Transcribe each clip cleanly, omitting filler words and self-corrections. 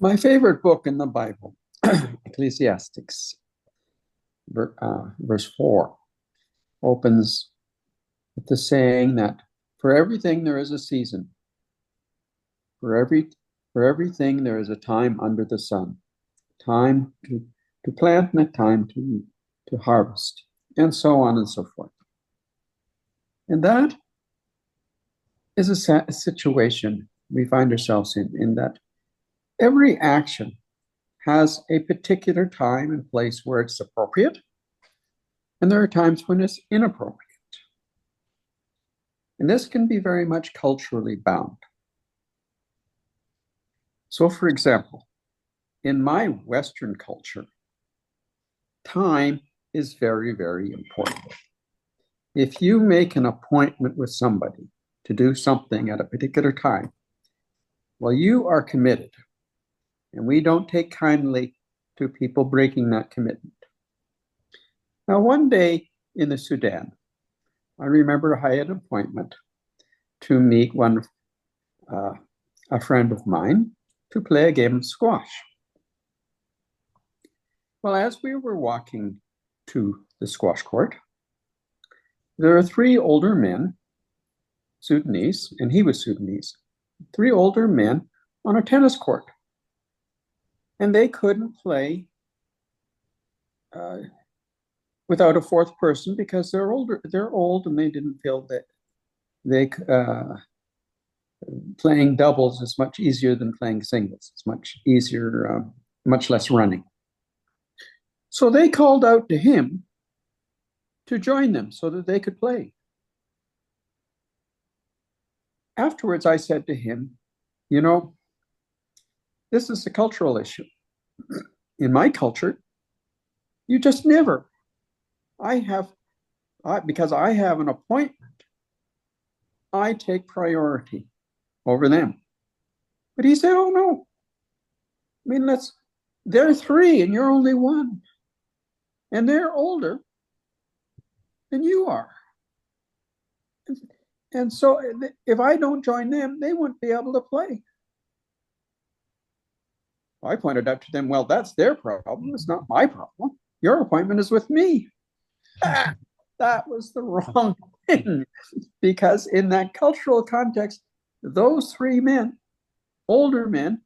My favorite book in the Bible, Ecclesiastes, verse 4, opens with the saying that for everything there is a season. For everything there is a time under the sun, time to plant and a time to harvest, and so on and so forth. And that is a situation we find ourselves in that every action has a particular time and place where it's appropriate, and there are times when it's inappropriate. And this can be very much culturally bound. So, for example, in my Western culture, time is very, very important. If you make an appointment with somebody to do something at a particular time, well, you are committed. And we don't take kindly to people breaking that commitment. Now, one day in the Sudan, I remember I had an appointment to meet a friend of mine to play a game of squash. Well, as we were walking to the squash court, there are three older men, Sudanese, and he was Sudanese, three older men on a tennis court. And they couldn't play without a fourth person because they're old, and they didn't feel that playing doubles is much easier than playing singles. It's much easier, much less running. So they called out to him to join them so that they could play. Afterwards, I said to him, you know, this is a cultural issue. In my culture, you just never. Because I have an appointment, I take priority over them. But he said, oh no. I mean, they're three and you're only one. And they're older than you are. And so if I don't join them, they won't be able to play. I pointed out to them, well, that's their problem. It's not my problem. Your appointment is with me. That was the wrong thing, because in that cultural context, those three men, older men,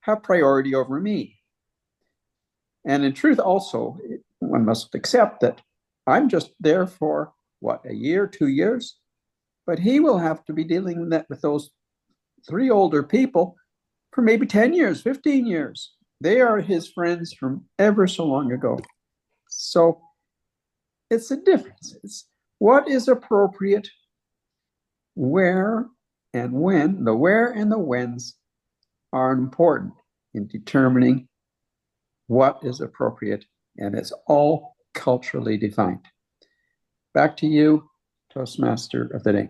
have priority over me. And in truth, also, one must accept that I'm just there for, a year, 2 years? But he will have to be dealing with those three older people for maybe 10 years, 15 years. They are his friends from ever so long ago. So it's a difference. It's what is appropriate, where and when. The where and the whens are important in determining what is appropriate, and it's all culturally defined. Back to you, Toastmaster of the Day.